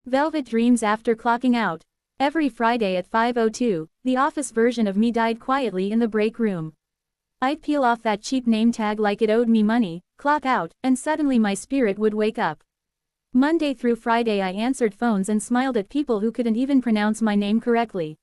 Velvet dreams after clocking out. Every Friday at 5:02, the office version of me died quietly in the break room. I'd peel off that cheap name tag like it owed me money, clock out, and suddenly my spirit would wake up. Monday through Friday I answered phones and smiled at people who couldn't even pronounce my name correctly.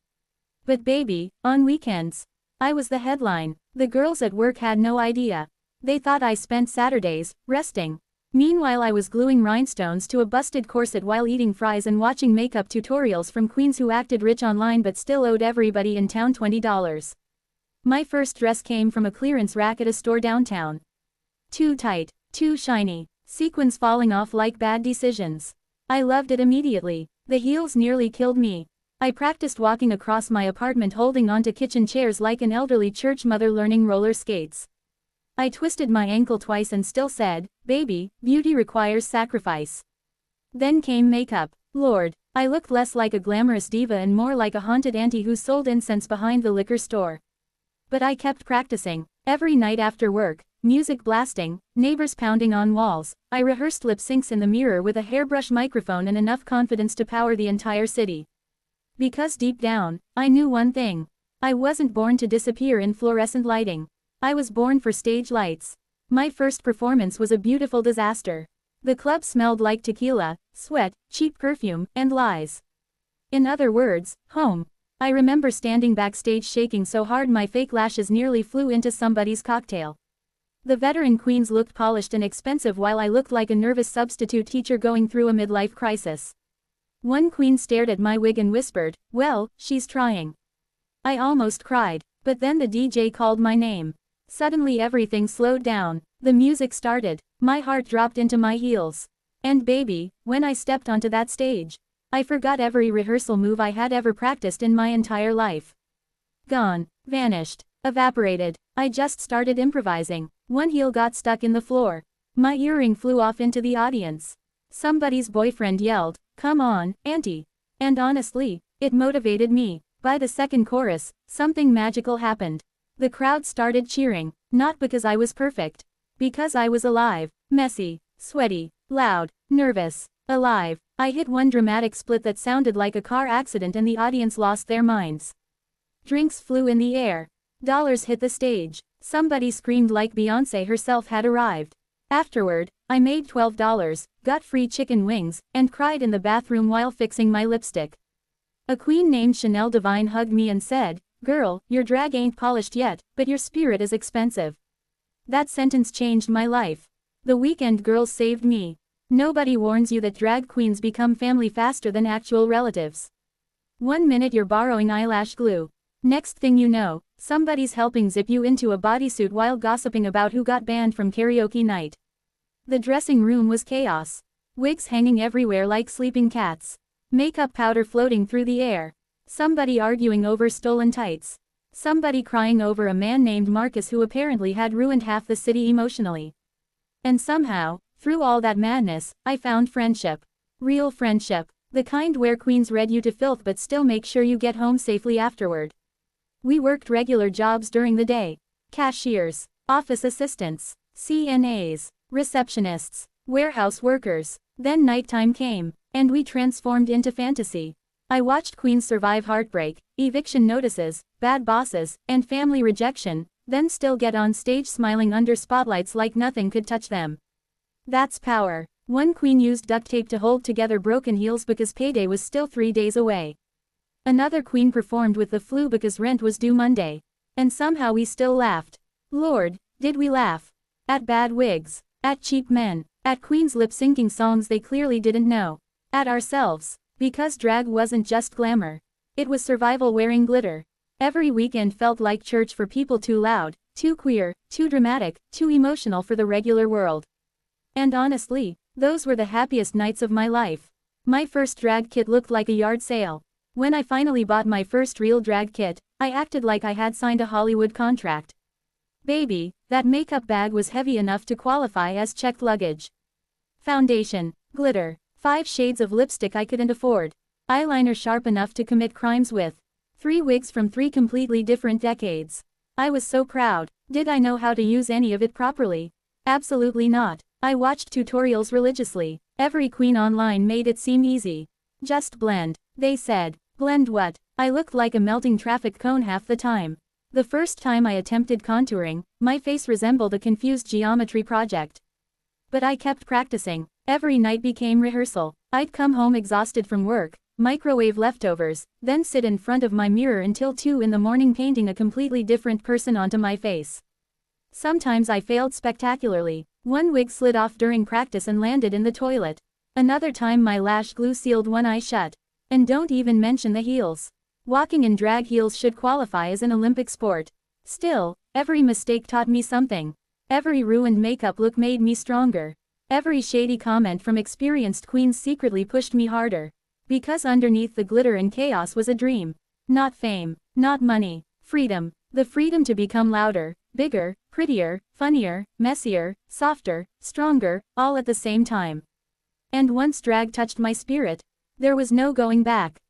But baby, on weekends, I was the headline. The girls at work had no idea. They thought I spent Saturdays resting. Meanwhile I was gluing rhinestones to a busted corset while eating fries and watching makeup tutorials from queens who acted rich online but still owed everybody in town $20. My first dress came from a clearance rack at a store downtown. Too tight, too shiny, sequins falling off like bad decisions. I loved it immediately. The heels nearly killed me. I practiced walking across my apartment holding onto kitchen chairs like an elderly church mother learning roller skates. I twisted my ankle twice and still said, baby, beauty requires sacrifice. Then came makeup. Lord, I looked less like a glamorous diva and more like a haunted auntie who sold incense behind the liquor store. But I kept practicing. Every night after work, music blasting, neighbors pounding on walls, I rehearsed lip syncs in the mirror with a hairbrush microphone and enough confidence to power the entire city. Because deep down, I knew one thing. I wasn't born to disappear in fluorescent lighting. I was born for stage lights. My first performance was a beautiful disaster. The club smelled like tequila, sweat, cheap perfume, and lies. In other words, home. I remember standing backstage shaking so hard my fake lashes nearly flew into somebody's cocktail. The veteran queens looked polished and expensive while I looked like a nervous substitute teacher going through a midlife crisis. One queen stared at my wig and whispered, well, she's trying. I almost cried, but then the DJ called my name. Suddenly everything slowed down. The music started. My heart dropped into my heels. And baby, when I stepped onto that stage, I forgot every rehearsal move I had ever practiced in my entire life. Gone, vanished, evaporated. I just started improvising. One heel got stuck in the floor. My earring flew off into the audience. Somebody's boyfriend yelled, come on, auntie. And honestly, it motivated me. By the second chorus, something magical happened. The crowd started cheering, not because I was perfect. Because I was alive, messy, sweaty, loud, nervous, alive. I hit one dramatic split that sounded like a car accident and the audience lost their minds. Drinks flew in the air. Dollars hit the stage. Somebody screamed like Beyoncé herself had arrived. Afterward, I made $12, got free chicken wings, and cried in the bathroom while fixing my lipstick. A queen named Chanel Divine hugged me and said, girl, your drag ain't polished yet, but your spirit is expensive. That sentence changed my life. The weekend girls saved me. Nobody warns you that drag queens become family faster than actual relatives. 1 minute you're borrowing eyelash glue. Next thing you know, somebody's helping zip you into a bodysuit while gossiping about who got banned from karaoke night. The dressing room was chaos. Wigs hanging everywhere like sleeping cats. Makeup powder floating through the air. Somebody arguing over stolen tights. Somebody crying over a man named Marcus who apparently had ruined half the city emotionally. And somehow, through all that madness, I found friendship. Real friendship. The kind where queens read you to filth but still make sure you get home safely afterward. We worked regular jobs during the day. Cashiers, office assistants, CNAs, receptionists, warehouse workers. Then nighttime came, and we transformed into fantasy. I watched queens survive heartbreak, eviction notices, bad bosses, and family rejection, then still get on stage smiling under spotlights like nothing could touch them. That's power. One queen used duct tape to hold together broken heels because payday was still 3 days away. Another queen performed with the flu because rent was due Monday. And somehow we still laughed. Lord, did we laugh? At bad wigs. At cheap men. At queens lip-syncing songs they clearly didn't know. At ourselves. Because drag wasn't just glamour. It was survival wearing glitter. Every weekend felt like church for people too loud, too queer, too dramatic, too emotional for the regular world. And honestly, those were the happiest nights of my life. My first drag kit looked like a yard sale. When I finally bought my first real drag kit, I acted like I had signed a Hollywood contract. Baby, that makeup bag was heavy enough to qualify as checked luggage. Foundation, glitter, 5 shades of lipstick I couldn't afford. Eyeliner sharp enough to commit crimes with. 3 wigs from 3 completely different decades. I was so proud. Did I know how to use any of it properly? Absolutely not. I watched tutorials religiously. Every queen online made it seem easy. Just blend, they said. Blend what? I looked like a melting traffic cone half the time. The first time I attempted contouring, my face resembled a confused geometry project. But I kept practicing. Every night became rehearsal. I'd come home exhausted from work, microwave leftovers, then sit in front of my mirror until 2 in the morning painting a completely different person onto my face. Sometimes I failed spectacularly. One wig slid off during practice and landed in the toilet. Another time my lash glue sealed one eye shut. And don't even mention the heels. Walking in drag heels should qualify as an Olympic sport. Still, every mistake taught me something. Every ruined makeup look made me stronger. Every shady comment from experienced queens secretly pushed me harder. Because underneath the glitter and chaos was a dream. Not fame, not money, freedom. The freedom to become louder, bigger, prettier, funnier, messier, softer, stronger, all at the same time. And once drag touched my spirit, there was no going back.